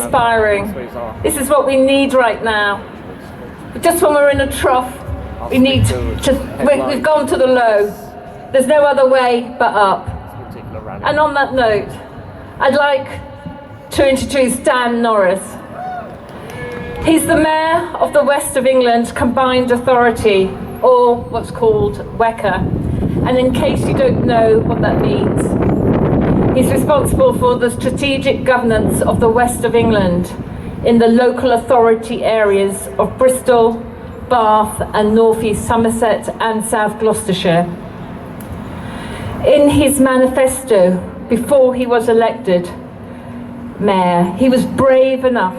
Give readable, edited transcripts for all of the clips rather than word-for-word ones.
inspiring. This is what we need right now. But just when we're in a trough, we need we've gone to the low. There's no other way but up. And on that note, I'd like to introduce Dan Norris. He's the Mayor of the West of England Combined Authority, or what's called WECA. And in case you don't know what that means, he's responsible for the strategic governance of the West of England in the local authority areas of Bristol, Bath and North East Somerset and South Gloucestershire. In his manifesto, before he was elected Mayor, he was brave enough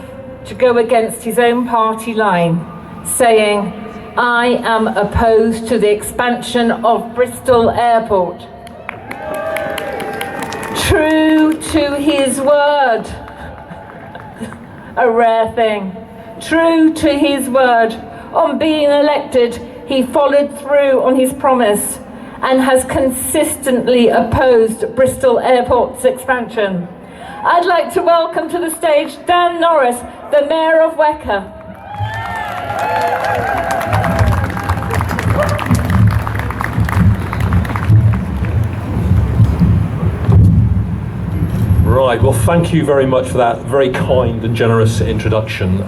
to go against his own party line, saying, "I am opposed to the expansion of Bristol Airport." True to his word, a rare thing, true to his word, on being elected, he followed through on his promise and has consistently opposed Bristol Airport's expansion. I'd like to welcome to the stage Dan Norris, the Mayor of WECA. Right, well, thank you very much for that very kind and generous introduction.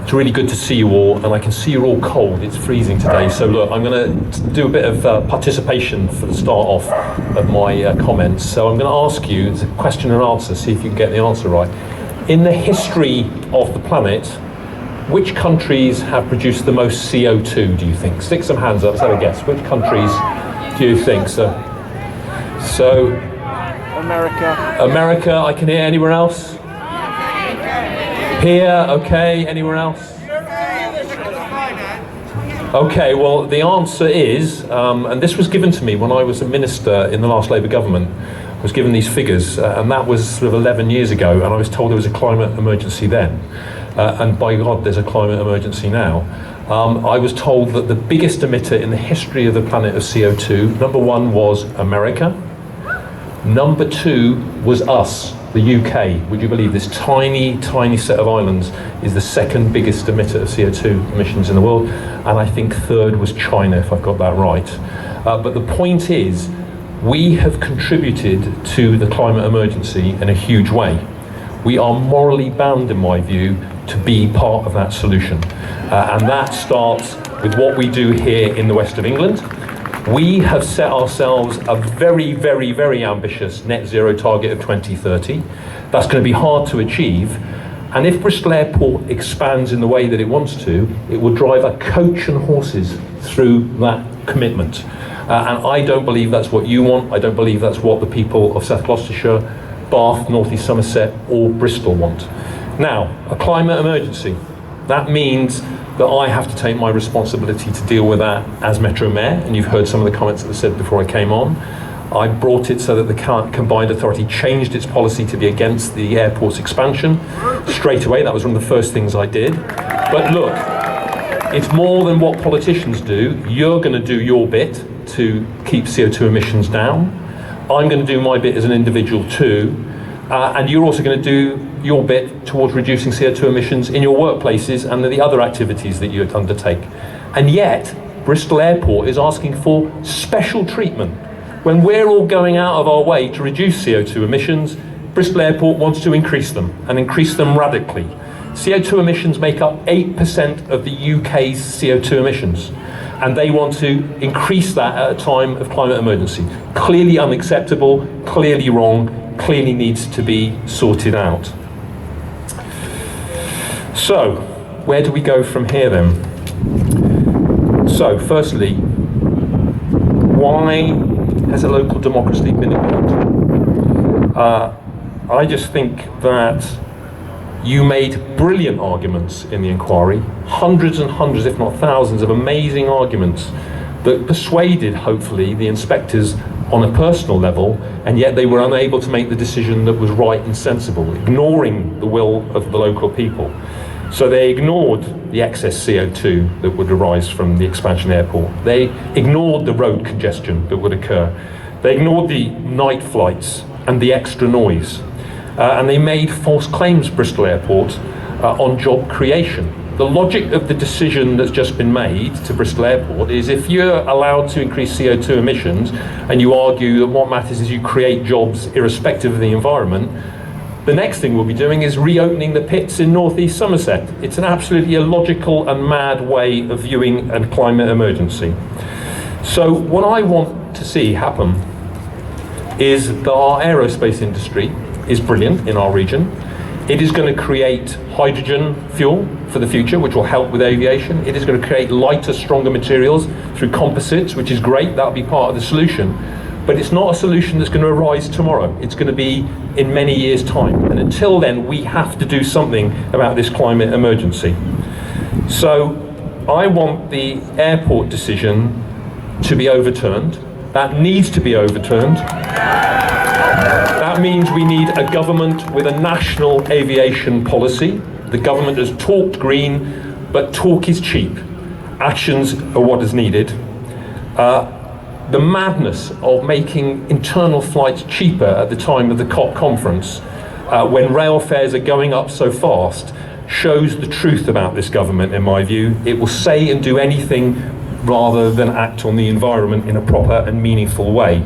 It's really good to see you all, and I can see you're all cold. It's freezing today, so look, I'm going to do a bit of participation for the start off of my comments. So I'm going to ask you, it's a question and answer, see if you can get the answer right. In the history of the planet, which countries have produced the most CO2, do you think? Stick some hands up, let's have a guess. Which countries do you think? So America, I can hear. Anywhere else? Here, okay, anywhere else? Okay, well, the answer is, and this was given to me when I was a minister in the last Labour government. I was given these figures, and that was sort of 11 years ago, and I was told there was a climate emergency then. And by God, there's a climate emergency now. I was told that the biggest emitter in the history of the planet of CO2, number one was America. Number two was us, the UK. Would you believe this tiny, tiny set of islands is the second biggest emitter of CO2 emissions in the world? And I think third was China, if I've got that right. But the point is, we have contributed to the climate emergency in a huge way. We are morally bound, in my view, to be part of that solution. And that starts with what we do here in the West of England. We have set ourselves a very, very, very ambitious net zero target of 2030. That's going to be hard to achieve. And if Bristol Airport expands in the way that it wants to, it will drive a coach and horses through that commitment. And I don't believe that's what you want. I don't believe that's what the people of South Gloucestershire, Bath, North East Somerset or Bristol want. Now, a climate emergency. That means that I have to take my responsibility to deal with that as Metro Mayor, and you've heard some of the comments that I said before I came on. I brought it so that the Combined Authority changed its policy to be against the airport's expansion straight away. That was one of the first things I did. But look, it's more than what politicians do. You're going to do your bit to keep CO2 emissions down. I'm going to do my bit as an individual too. And you're also going to do your bit towards reducing CO2 emissions in your workplaces and the other activities that you undertake. And yet, Bristol Airport is asking for special treatment. When we're all going out of our way to reduce CO2 emissions, Bristol Airport wants to increase them, and increase them radically. CO2 emissions make up 8% of the UK's CO2 emissions, and they want to increase that at a time of climate emergency. Clearly unacceptable, clearly wrong, clearly needs to be sorted out. So, where do we go from here then? So, firstly, why has a local democracy been ignored? I just think that you made brilliant arguments in the inquiry, hundreds and hundreds, if not thousands, of amazing arguments that persuaded, hopefully, the inspectors on a personal level, and yet they were unable to make the decision that was right and sensible, ignoring the will of the local people. So they ignored the excess CO2 that would arise from the expansion airport. They ignored the road congestion that would occur. They ignored the night flights and the extra noise. and they made false claims, Bristol Airport, on job creation. The logic of the decision that's just been made to Bristol Airport is if you're allowed to increase CO2 emissions and you argue that what matters is you create jobs irrespective of the environment, the next thing we'll be doing is reopening the pits in northeast Somerset. It's an absolutely illogical and mad way of viewing a climate emergency. So what I want to see happen is that our aerospace industry is brilliant in our region. It is going to create hydrogen fuel for the future, which will help with aviation. It is going to create lighter, stronger materials through composites, which is great. That'll be part of the solution. But it's not a solution that's going to arise tomorrow. It's going to be in many years' time. And until then, we have to do something about this climate emergency. So I want the airport decision to be overturned. That needs to be overturned. That means we need a government with a national aviation policy. The government has talked green, but talk is cheap. Actions are what is needed. The madness of making internal flights cheaper at the time of the COP conference, when rail fares are going up so fast, shows the truth about this government, in my view. It will say and do anything rather than act on the environment in a proper and meaningful way.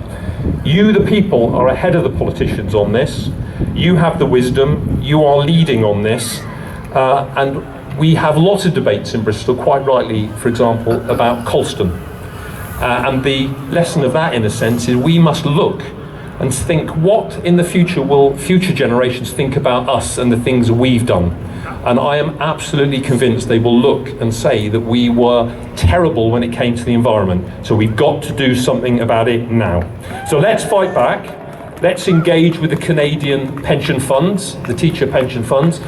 You, the people, are ahead of the politicians on this. You have the wisdom. You are leading on this. And we have lots of debates in Bristol, quite rightly, for example, about Colston. And the lesson of that, in a sense, is we must look and think, what in the future will future generations think about us and the things we've done? And I am absolutely convinced they will look and say that we were terrible when it came to the environment. So we've got to do something about it now. So let's fight back. Let's engage with the Canadian pension funds, the teacher pension funds,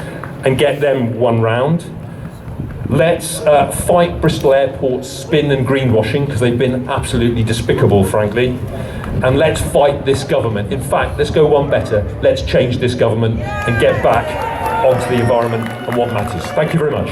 and get them one round. Let's fight Bristol Airport's spin and greenwashing, because they've been absolutely despicable, frankly. And let's fight this government. In fact, let's go one better. Let's change this government and get back onto the environment and what matters. Thank you very much.